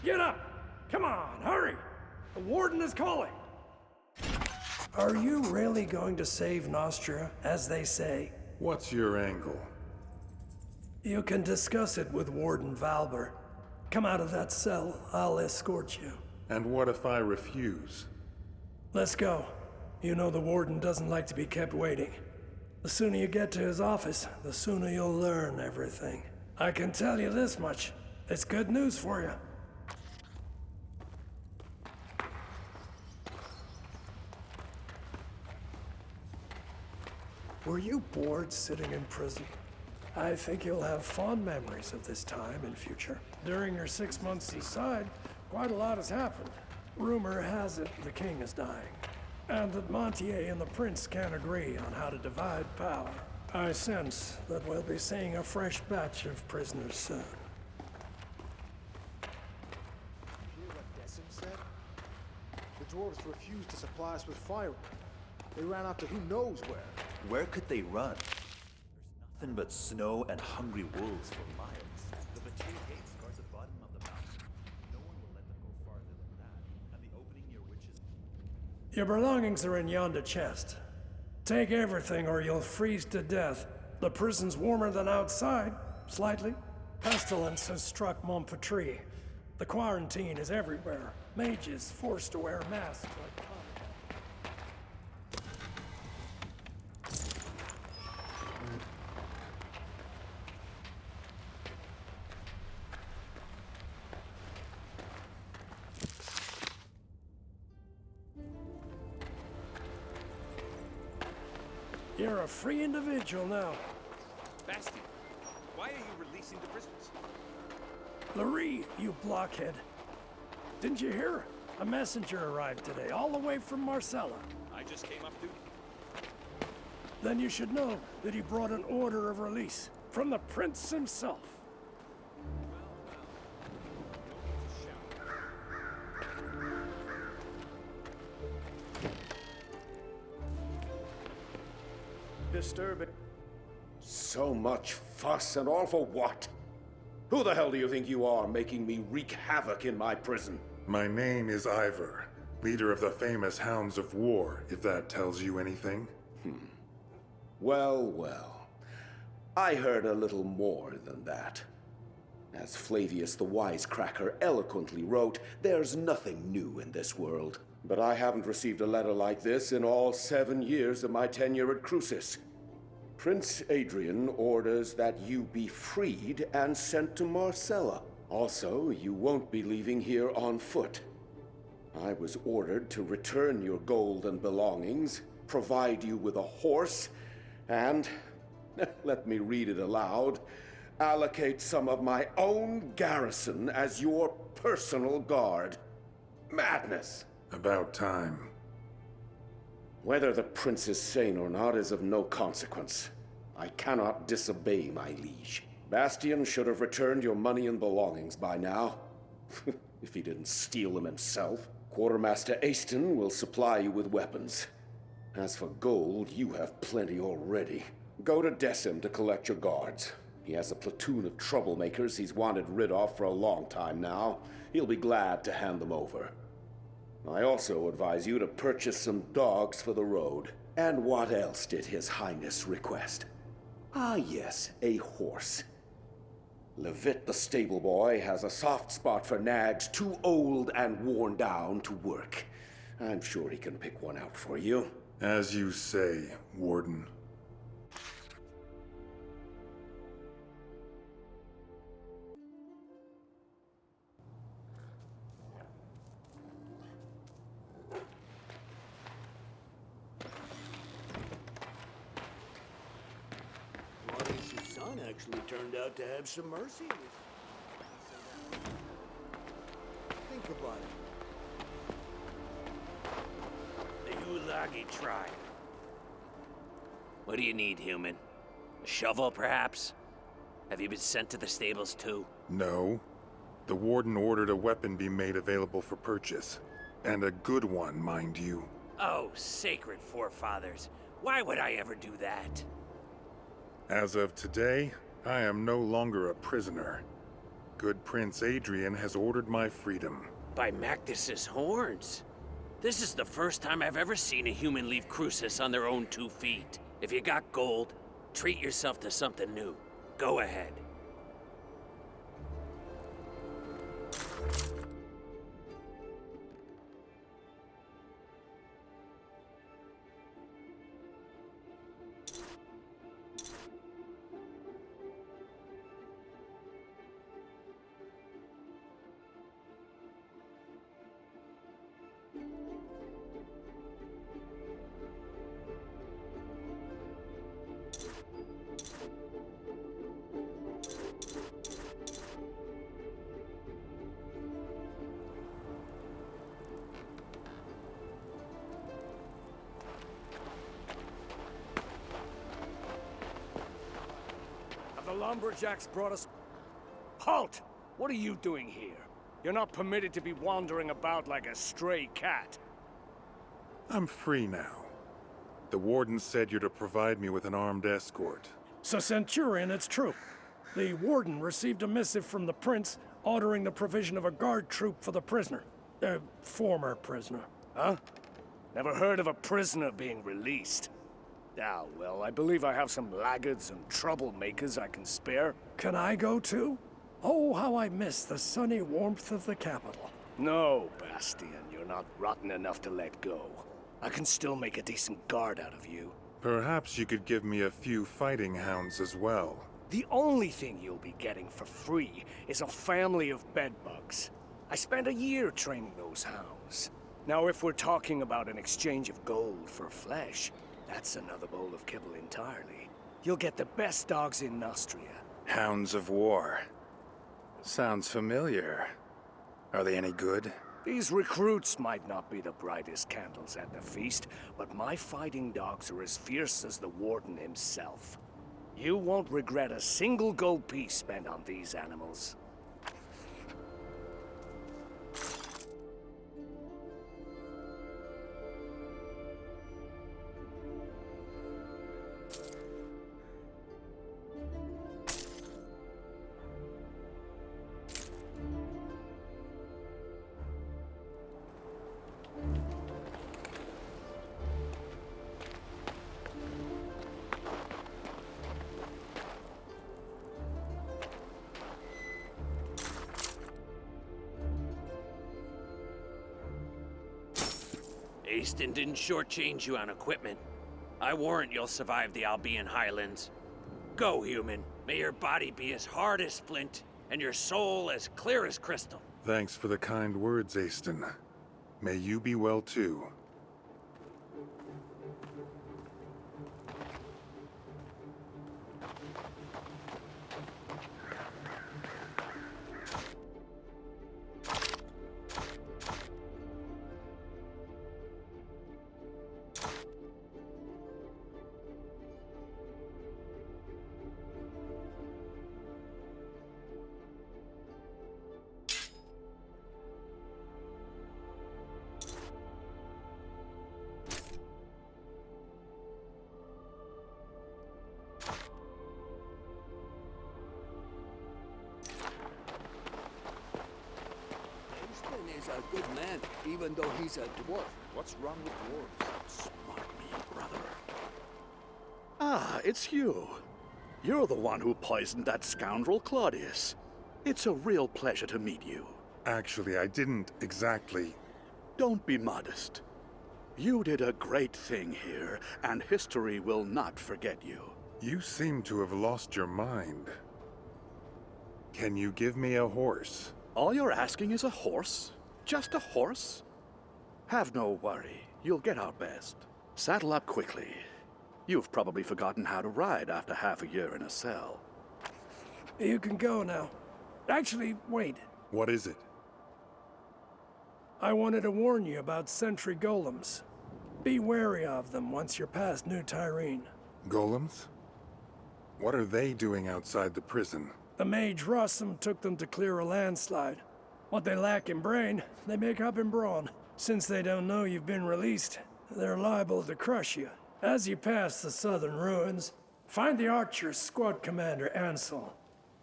Get up! Come on, hurry! The warden is calling! Are you really going to save Nostria, as they say? What's your angle? You can discuss it with Warden Valber. Come out of that cell, I'll escort you. And what if I refuse? Let's go. You know the warden doesn't like to be kept waiting. The sooner you get to his office, the sooner you'll learn everything. I can tell you this much. It's good news for you. Were you bored sitting in prison? I think you'll have fond memories of this time in future. During your 6 months inside, quite a lot has happened. Rumor has it the king is dying, and that Montier and the prince can't agree on how to divide power. I sense that we'll be seeing a fresh batch of prisoners soon. Hear what Decim said? The dwarves refused to supply us with firewood. They ran out to who knows where. Where could they run? There's nothing but snow and hungry wolves for miles. The Batir gates guard the bottom of the mountain. No one will let them go farther than that. And the opening near witches... Your belongings are in yonder chest. Take everything or you'll freeze to death. The prison's warmer than outside, slightly. Pestilence has struck Montpetrie. The quarantine is everywhere. Mages forced to wear masks like common. You're a free individual now. Bastian, why are you releasing the prisoners? Larry, you blockhead. Didn't you hear? A messenger arrived today, all the way from Marcella. I just came off duty. Then you should know that he brought an order of release from the prince himself. Disturbing. So much fuss and all for what? Who the hell do you think you are, making me wreak havoc in my prison? My name is Ivor, leader of the famous Hounds of War, if that tells you anything. Well, well. I heard a little more than that. As Flavius the Wisecracker eloquently wrote, there's nothing new in this world. But I haven't received a letter like this in all 7 years of my tenure at Crucis. Prince Adrian orders that you be freed and sent to Marcella. Also, you won't be leaving here on foot. I was ordered to return your gold and belongings, provide you with a horse, and, let me read it aloud, allocate some of my own garrison as your personal guard. Madness! About time. Whether the prince is sane or not is of no consequence. I cannot disobey my liege. Bastian should have returned your money and belongings by now. If he didn't steal them himself. Quartermaster Aston will supply you with weapons. As for gold, you have plenty already. Go to Decim to collect your guards. He has a platoon of troublemakers he's wanted rid of for a long time now. He'll be glad to hand them over. I also advise you to purchase some dogs for the road. And what else did His Highness request? Ah yes, a horse. Levitt the stable boy has a soft spot for nags too old and worn down to work. I'm sure he can pick one out for you. As you say, Warden. Actually turned out to have some mercy. Think about it. The Ulagi tribe. What do you need, human? A shovel, perhaps? Have you been sent to the stables, too? No. The Warden ordered a weapon be made available for purchase. And a good one, mind you. Oh, sacred forefathers. Why would I ever do that? As of today, I am no longer a prisoner. Good Prince Adrian has ordered my freedom. By Mactus's horns. This is the first time I've ever seen a human leave Crucis on their own 2 feet. If you got gold, treat yourself to something new. Go ahead. The lumberjacks brought us... Halt! What are you doing here? You're not permitted to be wandering about like a stray cat. I'm free now. The warden said you're to provide me with an armed escort. So, Centurion, it's true. The warden received a missive from the prince ordering the provision of a guard troop for the prisoner. Former prisoner. Huh? Never heard of a prisoner being released. Ah, well, I believe I have some laggards and troublemakers I can spare. Can I go too? Oh, how I miss the sunny warmth of the capital. No, Bastian, you're not rotten enough to let go. I can still make a decent guard out of you. Perhaps you could give me a few fighting hounds as well. The only thing you'll be getting for free is a family of bedbugs. I spent a year training those hounds. Now, if we're talking about an exchange of gold for flesh, that's another bowl of kibble entirely. You'll get the best dogs in Nostria. Hounds of War. Sounds familiar. Are they any good? These recruits might not be the brightest candles at the feast, but my fighting dogs are as fierce as the warden himself. You won't regret a single gold piece spent on these animals. Aston didn't shortchange you on equipment. I warrant you'll survive the Albion Highlands. Go, human. May your body be as hard as flint, and your soul as clear as crystal. Thanks for the kind words, Aston. May you be well too. Is a good man, even though he's a dwarf. What's wrong with dwarves? Smart me, brother. Ah, it's you. You're the one who poisoned that scoundrel Claudius. It's a real pleasure to meet you. Actually, I didn't exactly. Don't be modest. You did a great thing here, and history will not forget you. You seem to have lost your mind. Can you give me a horse? All you're asking is a horse? Just a horse? Have no worry. You'll get our best. Saddle up quickly. You've probably forgotten how to ride after half a year in a cell. You can go now. Actually, wait. What is it? I wanted to warn you about sentry golems. Be wary of them once you're past New Tyrene. Golems? What are they doing outside the prison? The mage Rossum took them to clear a landslide. What they lack in brain, they make up in brawn. Since they don't know you've been released, they're liable to crush you. As you pass the southern ruins, find the Archer's squad commander, Ansel.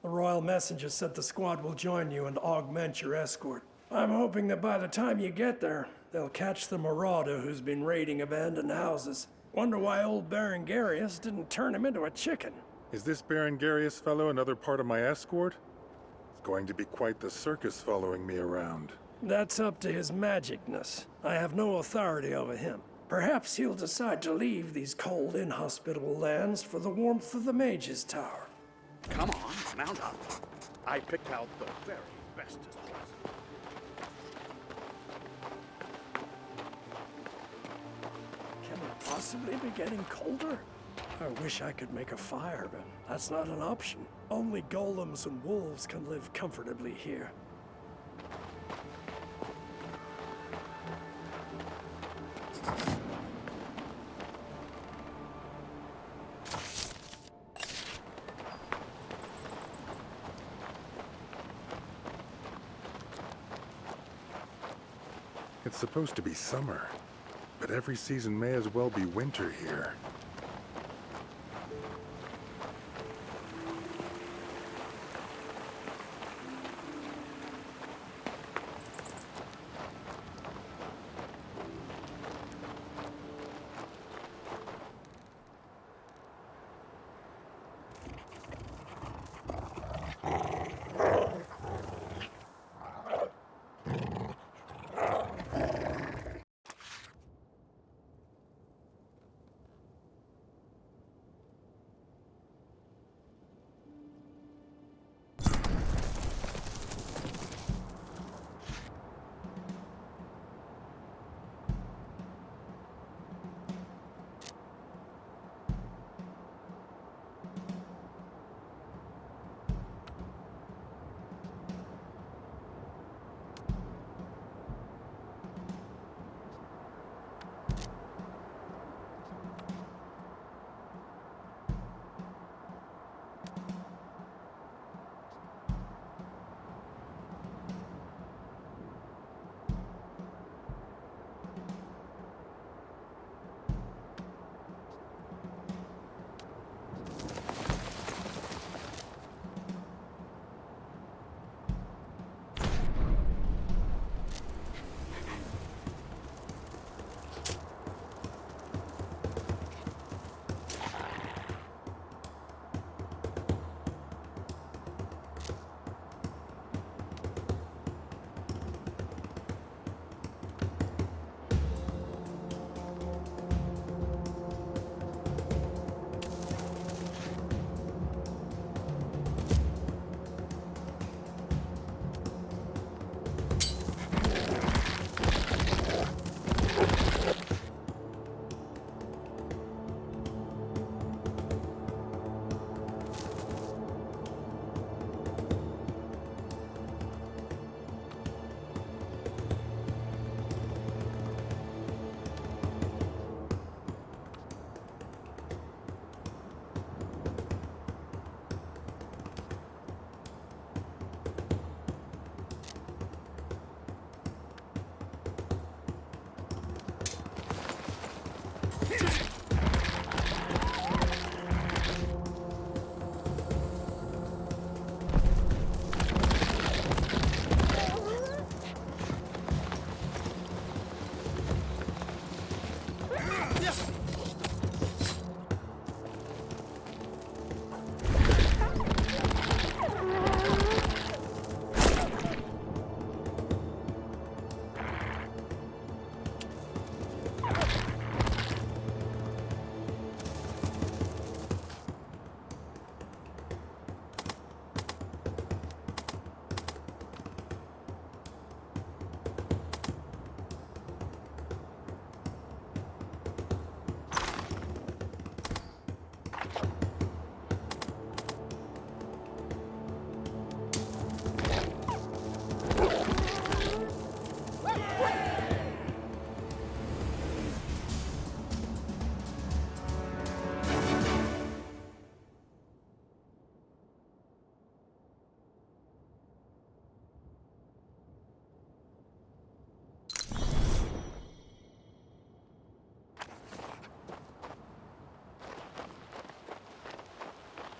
The Royal Messenger said the squad will join you and augment your escort. I'm hoping that by the time you get there, they'll catch the marauder who's been raiding abandoned houses. Wonder why old Baron Garius didn't turn him into a chicken. Is this Baron Garius fellow another part of my escort? It's going to be quite the circus following me around. That's up to his magicness. I have no authority over him. Perhaps he'll decide to leave these cold, inhospitable lands for the warmth of the Mage's Tower. Come on, mount up. I picked out the very bestest horse. Can it possibly be getting colder? I wish I could make a fire, but that's not an option. Only golems and wolves can live comfortably here. It's supposed to be summer, but every season may as well be winter here.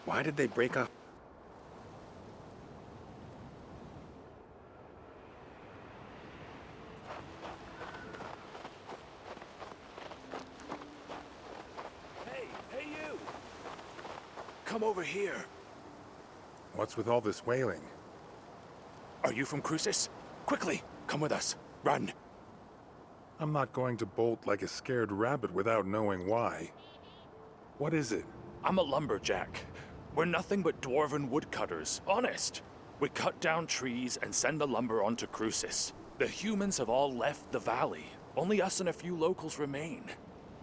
Why did they break up? come over here. What's with all this wailing? Are you from Crucis? Quickly, come with us. Run. I'm not going to bolt like a scared rabbit without knowing why. What is it? I'm a lumberjack. We're nothing but dwarven woodcutters, honest. We cut down trees and send the lumber onto Crucis. The humans have all left the valley. Only us and a few locals remain.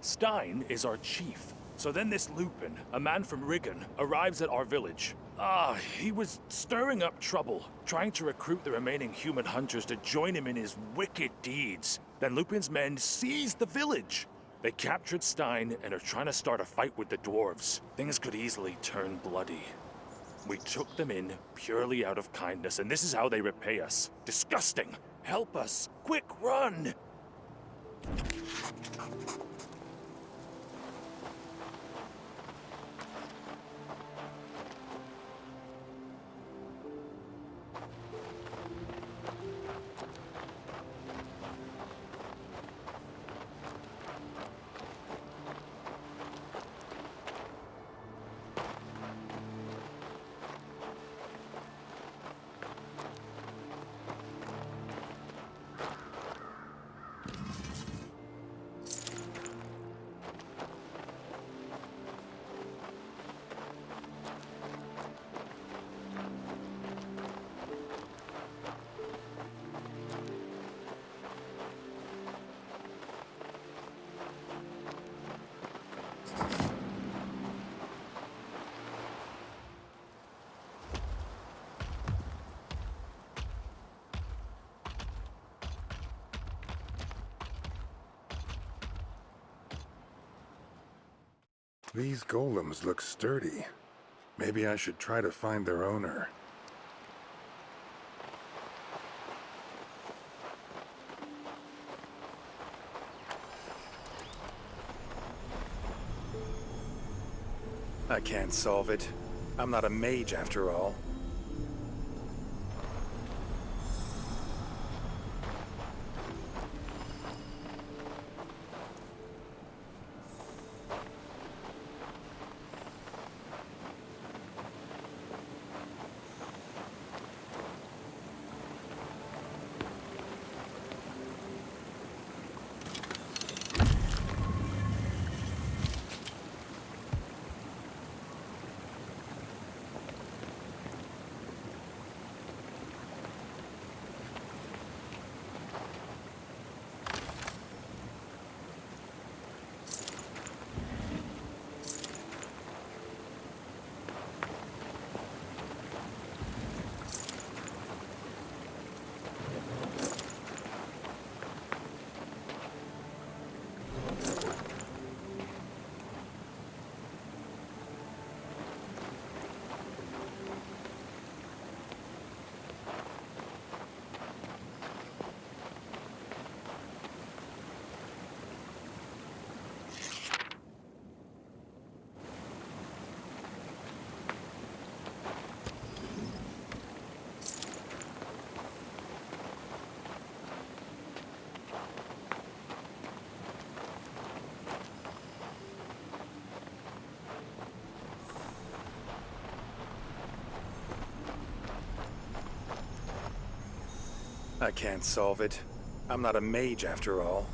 Stein is our chief. So then this Lupin, a man from Rigon, arrives at our village. He was stirring up trouble, trying to recruit the remaining human hunters to join him in his wicked deeds. Then Lupin's men seized the village. They captured Stein and are trying to start a fight with the dwarves. Things could easily turn bloody. We took them in purely out of kindness, and this is how they repay us. Disgusting! Help us! Quick, run! These golems look sturdy. Maybe I should try to find their owner. I can't solve it. I'm not a mage after all. I can't solve it. I'm not a mage after all.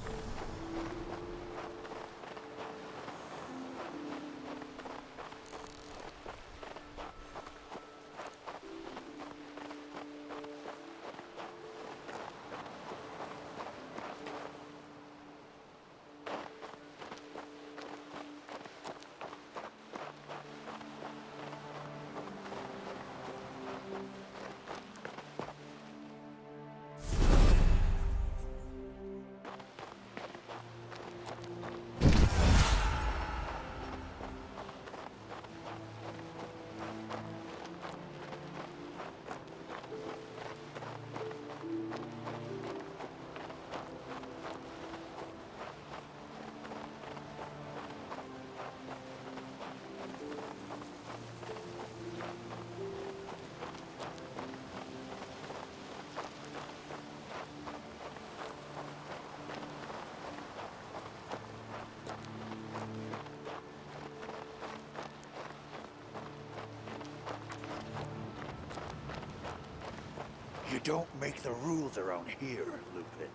don't make the rules around here, Lupin.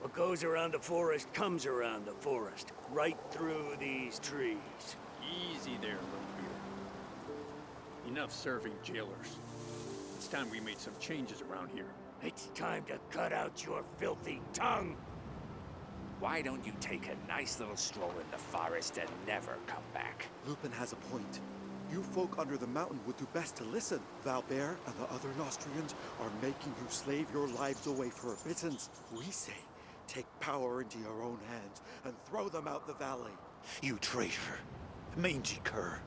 What goes around the forest comes around the forest. Right through these trees. Easy there, Littlebeard. Enough serving jailers. It's time we made some changes around here. It's time to cut out your filthy tongue! Why don't you take a nice little stroll in the forest and never come back? Lupin has a point. You folk under the mountain would do best to listen. Valbert and the other Nostrians are making you slave your lives away for a pittance. We say, take power into your own hands and throw them out the valley. You traitor. Mangy cur.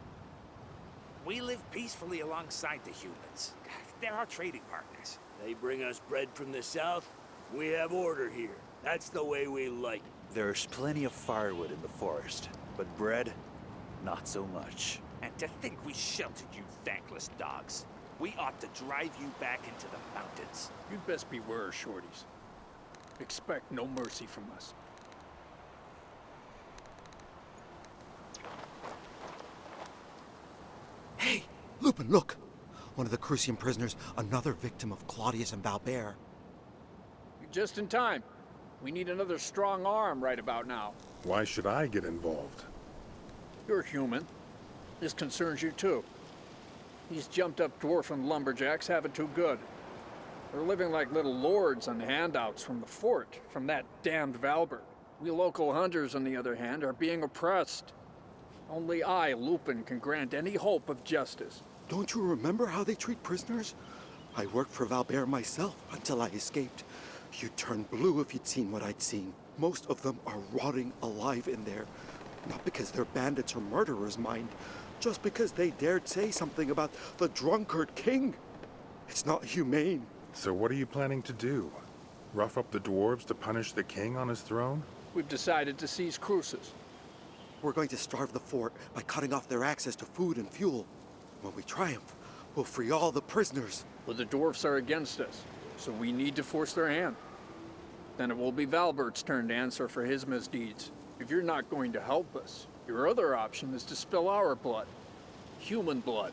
We live peacefully alongside the humans. They're our trading partners. They bring us bread from the south. We have order here. That's the way we like it. There's plenty of firewood in the forest, but bread, not so much. And to think we sheltered you thankless dogs. We ought to drive you back into the mountains. You'd best beware, shorties. Expect no mercy from us. Hey, Lupin, look! One of the Crucian prisoners, another victim of Claudius and Valbert. You're just in time. We need another strong arm right about now. Why should I get involved? You're human. This concerns you too. These jumped-up dwarfen lumberjacks have it too good. They're living like little lords on handouts from the fort, from that damned Valbert. We local hunters, on the other hand, are being oppressed. Only I, Lupin, can grant any hope of justice. Don't you remember how they treat prisoners? I worked for Valbert myself until I escaped. You'd turn blue if you'd seen what I'd seen. Most of them are rotting alive in there. Not because they're bandits or murderers, mind. Just because they dared say something about the drunkard king. It's not humane. So what are you planning to do? Rough up the dwarves to punish the king on his throne? We've decided to seize Cruces. We're going to starve the fort by cutting off their access to food and fuel. When we triumph, we'll free all the prisoners. But the dwarfs are against us, so we need to force their hand. Then it will be Valbert's turn to answer for his misdeeds. If you're not going to help us, your other option is to spill our blood. Human blood.